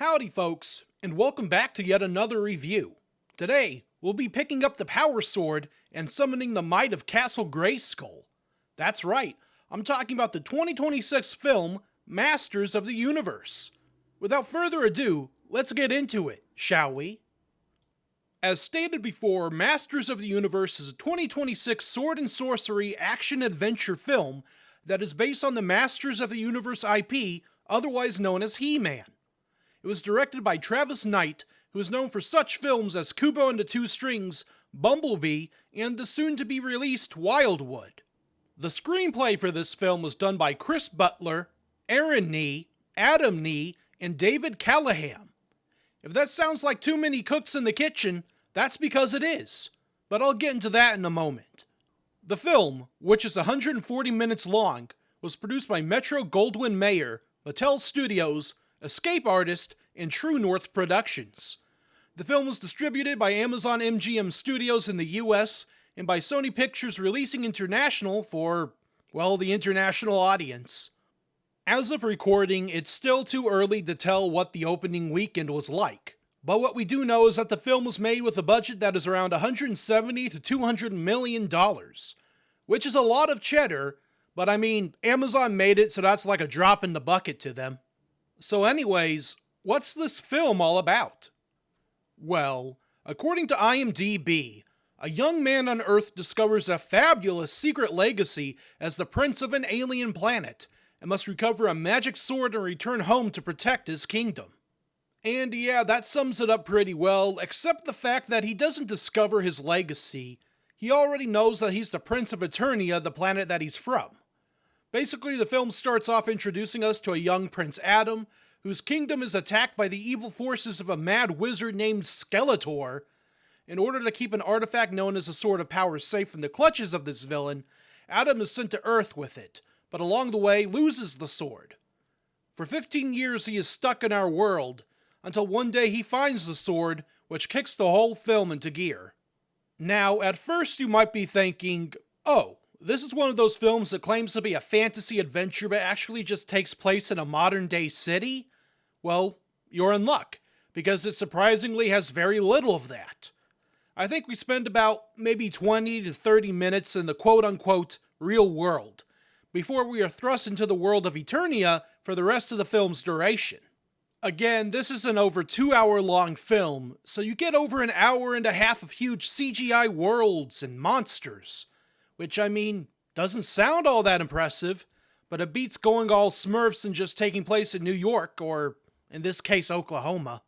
Howdy folks, and welcome back to yet another review. Today, we'll be picking up the Power Sword and summoning the might of Castle Grayskull. That's right, I'm talking about the 2026 film, Masters of the Universe. Without further ado, let's get into it, shall we? As stated before, Masters of the Universe is a 2026 sword and sorcery action-adventure film that is based on the Masters of the Universe IP, otherwise known as He-Man. It was directed by Travis Knight, who is known for such films as Kubo and the Two Strings, Bumblebee, and the soon-to-be-released Wildwood. The screenplay for this film was done by Chris Butler, Aaron Nee, Adam Nee, and David Callahan. If that sounds like too many cooks in the kitchen, that's because it is, but I'll get into that in a moment. The film, which is 140 minutes long, was produced by Metro-Goldwyn-Mayer, Mattel Studios, Escape Artist, and True North Productions. The film was distributed by Amazon MGM Studios in the US and by Sony Pictures Releasing International for, well, the international audience. As of recording, it's still too early to tell what the opening weekend was like, but what we do know is that the film was made with a budget that is around $170 to $200 million, which is a lot of cheddar, but I mean, Amazon made it, so that's like a drop in the bucket to them. So anyways, what's this film all about? Well, according to IMDb, a young man on Earth discovers a fabulous secret legacy as the prince of an alien planet, and must recover a magic sword and return home to protect his kingdom. And yeah, that sums it up pretty well, except the fact that he doesn't discover his legacy. He already knows that he's the Prince of Eternia, the planet that he's from. Basically, the film starts off introducing us to a young Prince Adam, whose kingdom is attacked by the evil forces of a mad wizard named Skeletor. In order to keep an artifact known as the Sword of Power safe from the clutches of this villain, Adam is sent to Earth with it, but along the way loses the sword. For 15 years he is stuck in our world, until one day he finds the sword, which kicks the whole film into gear. Now, at first you might be thinking, oh, this is one of those films that claims to be a fantasy adventure but actually just takes place in a modern day city? Well, you're in luck, because it surprisingly has very little of that. I think we spend about maybe 20 to 30 minutes in the quote-unquote real world, before we are thrust into the world of Eternia for the rest of the film's duration. Again, this is an over 2-hour long film, so you get over an hour and a half of huge CGI worlds and monsters. Which, I mean, doesn't sound all that impressive, but it beats going all Smurfs and just taking place in New York, or in this case, Oklahoma.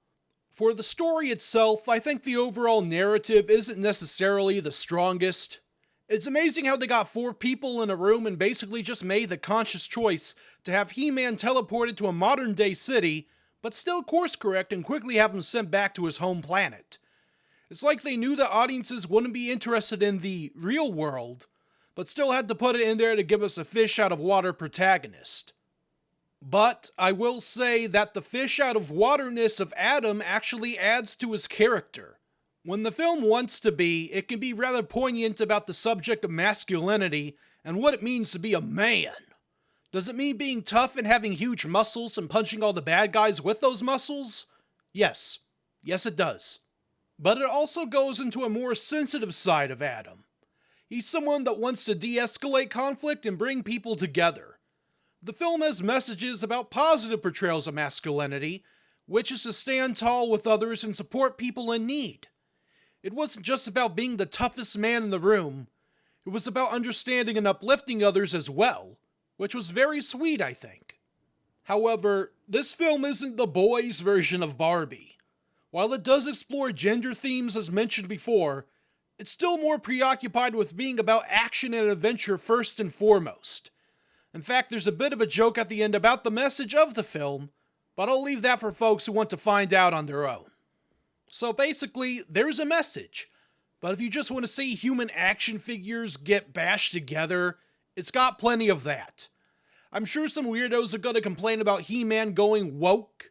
For the story itself, I think the overall narrative isn't necessarily the strongest. It's amazing how they got 4 people in a room and basically just made the conscious choice to have He-Man teleported to a modern day city, but still course correct and quickly have him sent back to his home planet. It's like they knew that audiences wouldn't be interested in the real world, but still had to put it in there to give us a fish out of water protagonist. But I will say that the fish out of waterness of Adam actually adds to his character. When the film wants to be, it can be rather poignant about the subject of masculinity and what it means to be a man. Does it mean being tough and having huge muscles and punching all the bad guys with those muscles? Yes. Yes, it does. But it also goes into a more sensitive side of Adam. He's someone that wants to de-escalate conflict and bring people together. The film has messages about positive portrayals of masculinity, which is to stand tall with others and support people in need. It wasn't just about being the toughest man in the room, it was about understanding and uplifting others as well, which was very sweet, I think. However, this film isn't the boys' version of Barbie. While it does explore gender themes as mentioned before, it's still more preoccupied with being about action and adventure first and foremost. In fact, there's a bit of a joke at the end about the message of the film, but I'll leave that for folks who want to find out on their own. So basically, there's a message, but if you just want to see human action figures get bashed together, it's got plenty of that. I'm sure some weirdos are going to complain about He-Man going woke,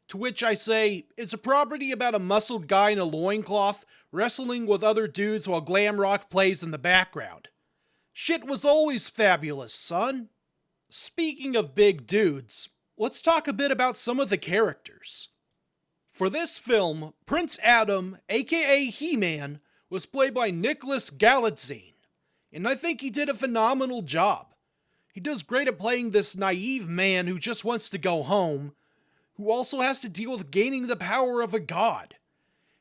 to which I say, it's a property about a muscled guy in a loincloth wrestling with other dudes while glam rock plays in the background. Shit was always fabulous, son. Speaking of big dudes, let's talk a bit about some of the characters. For this film, Prince Adam, aka He-Man, was played by Nicholas Galitzine, and I think he did a phenomenal job. He does great at playing this naive man who just wants to go home, who also has to deal with gaining the power of a god.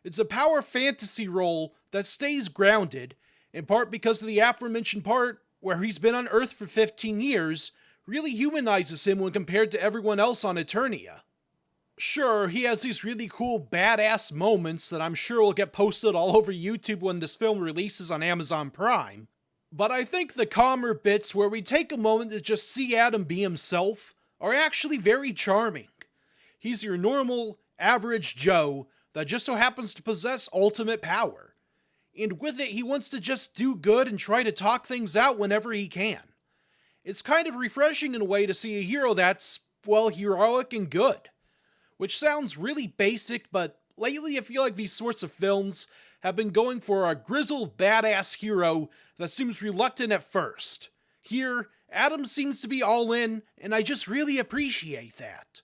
It's a power fantasy role that stays grounded, in part because of the aforementioned part where he's been on Earth for 15 years, really humanizes him when compared to everyone else on Eternia. Sure, he has these really cool badass moments that I'm sure will get posted all over YouTube when this film releases on Amazon Prime, but I think the calmer bits where we take a moment to just see Adam be himself are actually very charming. He's your normal, average Joe that just so happens to possess ultimate power. And with it, he wants to just do good and try to talk things out whenever he can. It's kind of refreshing in a way to see a hero that's, well, heroic and good. Which sounds really basic, but lately I feel like these sorts of films have been going for a grizzled badass hero that seems reluctant at first. Here, Adam seems to be all in, and I just really appreciate that.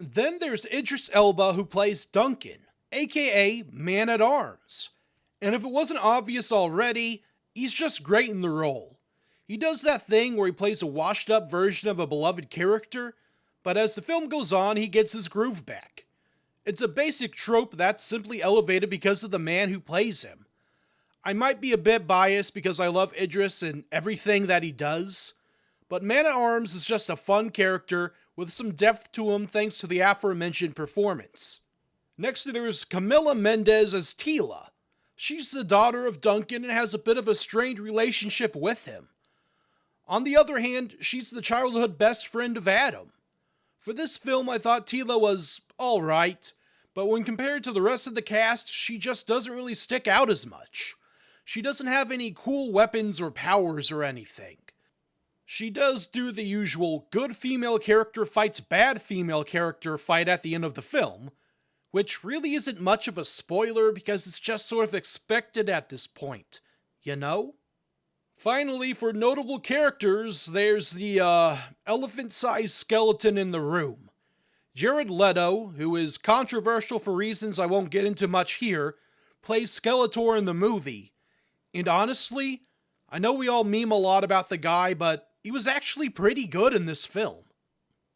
Then there's Idris Elba, who plays Duncan, aka Man-at-Arms. And if it wasn't obvious already, he's just great in the role. He does that thing where he plays a washed up version of a beloved character, but as the film goes on, he gets his groove back. It's a basic trope that's simply elevated because of the man who plays him. I might be a bit biased because I love Idris and everything that he does, but Man-at-Arms is just a fun character with some depth to him thanks to the aforementioned performance. Next there's Camila Mendes as Teela. She's the daughter of Duncan and has a bit of a strained relationship with him. On the other hand, she's the childhood best friend of Adam. For this film, I thought Teela was alright, but when compared to the rest of the cast, she just doesn't really stick out as much. She doesn't have any cool weapons or powers or anything. She does do the usual good female character fights bad female character fight at the end of the film, which really isn't much of a spoiler because it's just sort of expected at this point, you know? Finally, for notable characters, there's the elephant-sized skeleton in the room. Jared Leto, who is controversial for reasons I won't get into much here, plays Skeletor in the movie. And honestly, I know we all meme a lot about the guy, but he was actually pretty good in this film.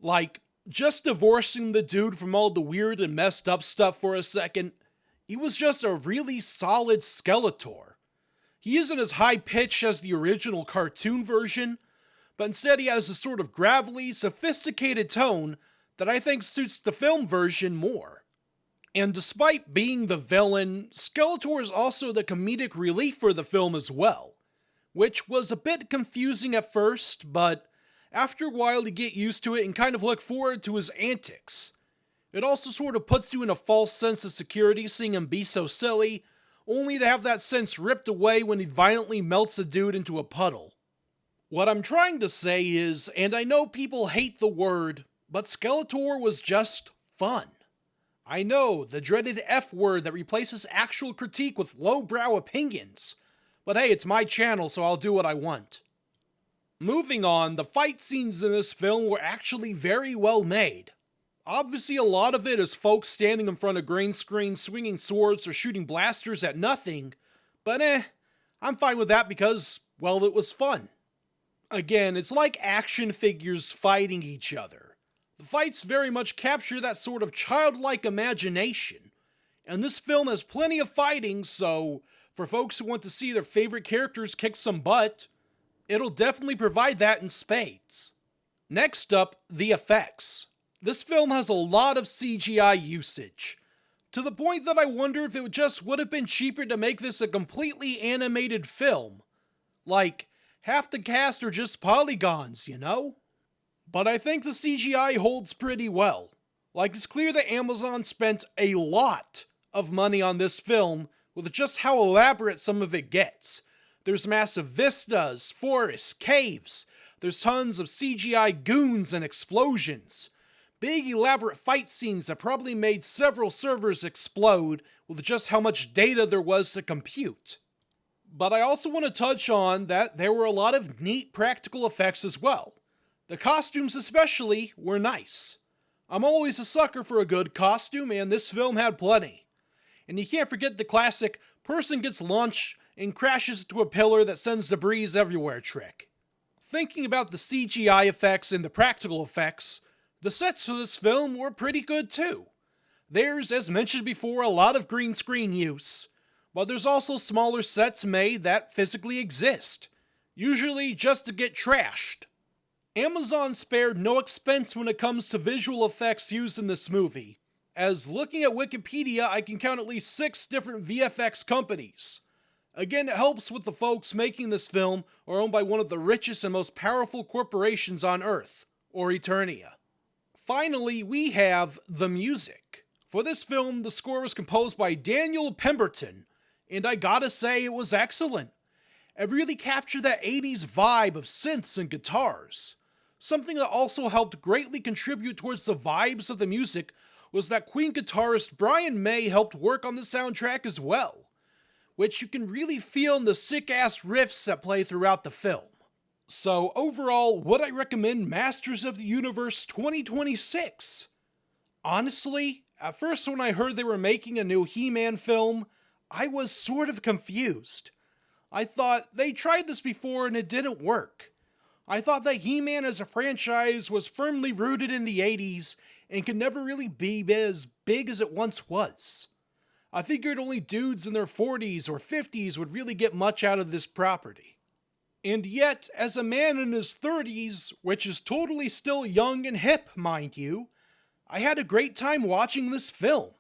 Like, just divorcing the dude from all the weird and messed up stuff for a second, he was just a really solid Skeletor. He isn't as high-pitched as the original cartoon version, but instead he has a sort of gravelly, sophisticated tone that I think suits the film version more. And despite being the villain, Skeletor is also the comedic relief for the film as well, which was a bit confusing at first, but after a while you get used to it and kind of look forward to his antics. It also sort of puts you in a false sense of security seeing him be so silly, only to have that sense ripped away when he violently melts a dude into a puddle. What I'm trying to say is, and I know people hate the word, but Skeletor was just fun. I know, the dreaded F word that replaces actual critique with lowbrow opinions. But hey, it's my channel, so I'll do what I want. Moving on, the fight scenes in this film were actually very well made. Obviously, a lot of it is folks standing in front of green screens, swinging swords, or shooting blasters at nothing, but I'm fine with that because, well, it was fun. Again, it's like action figures fighting each other. The fights very much capture that sort of childlike imagination, and this film has plenty of fighting, so for folks who want to see their favorite characters kick some butt, it'll definitely provide that in spades. Next up, the effects. This film has a lot of CGI usage, to the point that I wonder if it just would have been cheaper to make this a completely animated film. Like, half the cast are just polygons, you know? But I think the CGI holds pretty well. Like, it's clear that Amazon spent a lot of money on this film with just how elaborate some of it gets. There's massive vistas, forests, caves. There's tons of CGI goons and explosions. Big elaborate fight scenes that probably made several servers explode with just how much data there was to compute. But I also want to touch on that there were a lot of neat practical effects as well. The costumes especially were nice. I'm always a sucker for a good costume, and this film had plenty. And you can't forget the classic person gets launched and crashes into a pillar that sends debris everywhere trick. Thinking about the CGI effects and the practical effects, the sets for this film were pretty good too. There's, as mentioned before, a lot of green screen use, but there's also smaller sets made that physically exist, usually just to get trashed. Amazon spared no expense when it comes to visual effects used in this movie, as looking at Wikipedia I can count at least 6 different VFX companies. Again, it helps with the folks making this film are owned by one of the richest and most powerful corporations on Earth, or Eternia. Finally, we have the music. For this film, the score was composed by Daniel Pemberton, and I gotta say it was excellent. It really captured that 80s vibe of synths and guitars. Something that also helped greatly contribute towards the vibes of the music was that Queen guitarist Brian May helped work on the soundtrack as well, which you can really feel in the sick-ass riffs that play throughout the film. So overall, would I recommend Masters of the Universe 2026? Honestly, at first when I heard they were making a new He-Man film, I was sort of confused. I thought, they tried this before and it didn't work. I thought that He-Man as a franchise was firmly rooted in the 80s and could never really be as big as it once was. I figured only dudes in their 40s or 50s would really get much out of this property. And yet, as a man in his 30s, which is totally still young and hip, mind you, I had a great time watching this film.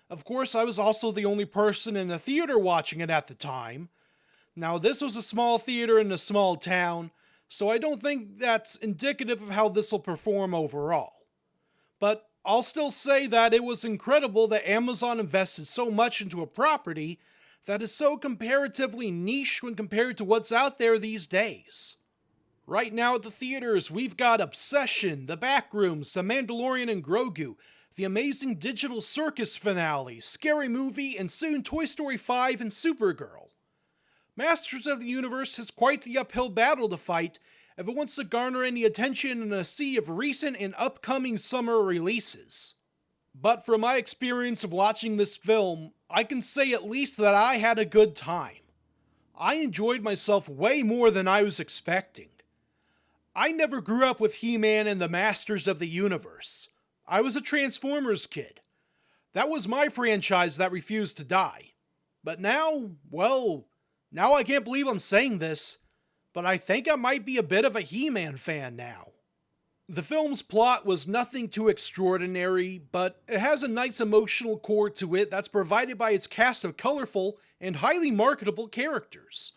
Of course, I was also the only person in the theater watching it at the time. Now, this was a small theater in a small town, so I don't think that's indicative of how this will perform overall. But I'll still say that it was incredible that Amazon invested so much into a property that is so comparatively niche when compared to what's out there these days. Right now at the theaters, we've got Obsession, The Backrooms, The Mandalorian and Grogu, The Amazing Digital Circus finale, Scary Movie, and soon Toy Story 5 and Supergirl. Masters of the Universe has quite the uphill battle to fight if it wants to garner any attention in a sea of recent and upcoming summer releases. But from my experience of watching this film, I can say at least that I had a good time. I enjoyed myself way more than I was expecting. I never grew up with He-Man and the Masters of the Universe. I was a Transformers kid. That was my franchise that refused to die. But now, well, now I can't believe I'm saying this, but I think I might be a bit of a He-Man fan now. The film's plot was nothing too extraordinary, but it has a nice emotional core to it that's provided by its cast of colorful and highly marketable characters.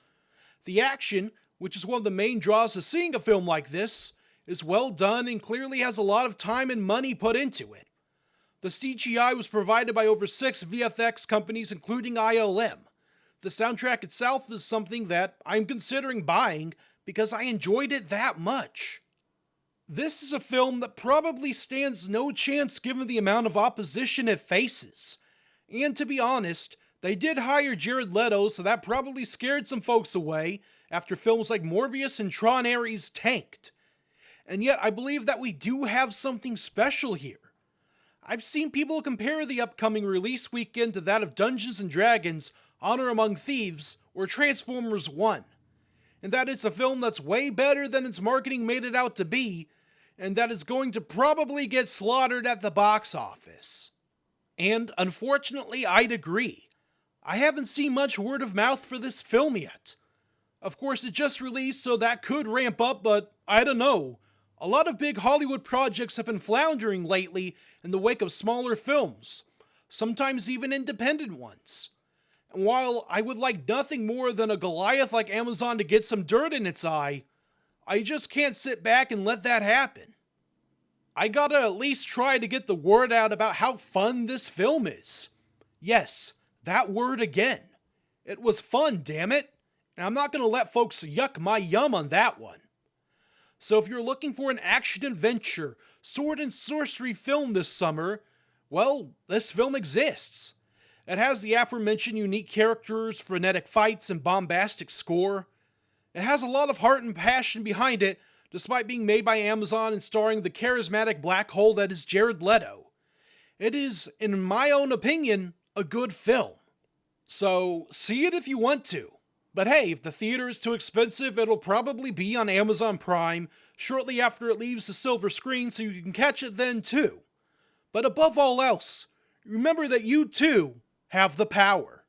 The action, which is one of the main draws to seeing a film like this, is well done and clearly has a lot of time and money put into it. The CGI was provided by over 6 VFX companies including ILM. The soundtrack itself is something that I'm considering buying because I enjoyed it that much. This is a film that probably stands no chance given the amount of opposition it faces. And to be honest, they did hire Jared Leto, so that probably scared some folks away after films like Morbius and Tron Ares tanked. And yet I believe that we do have something special here. I've seen people compare the upcoming release weekend to that of Dungeons & Dragons, Honor Among Thieves, or Transformers 1. And that it's a film that's way better than its marketing made it out to be, and that is going to probably get slaughtered at the box office. And unfortunately, I'd agree. I haven't seen much word of mouth for this film yet. Of course, it just released, so that could ramp up, but I don't know. A lot of big Hollywood projects have been floundering lately in the wake of smaller films, sometimes even independent ones. And while I would like nothing more than a Goliath like Amazon to get some dirt in its eye, I just can't sit back and let that happen. I gotta at least try to get the word out about how fun this film is. Yes, that word again. It was fun, damn it. And I'm not gonna let folks yuck my yum on that one. So if you're looking for an action-adventure, sword and sorcery film this summer, well, this film exists. It has the aforementioned unique characters, frenetic fights, and bombastic score. It has a lot of heart and passion behind it, despite being made by Amazon and starring the charismatic black hole that is Jared Leto. It is, in my own opinion, a good film. So, see it if you want to. But hey, if the theater is too expensive, it'll probably be on Amazon Prime shortly after it leaves the silver screen, so you can catch it then too. But above all else, remember that you too have the power.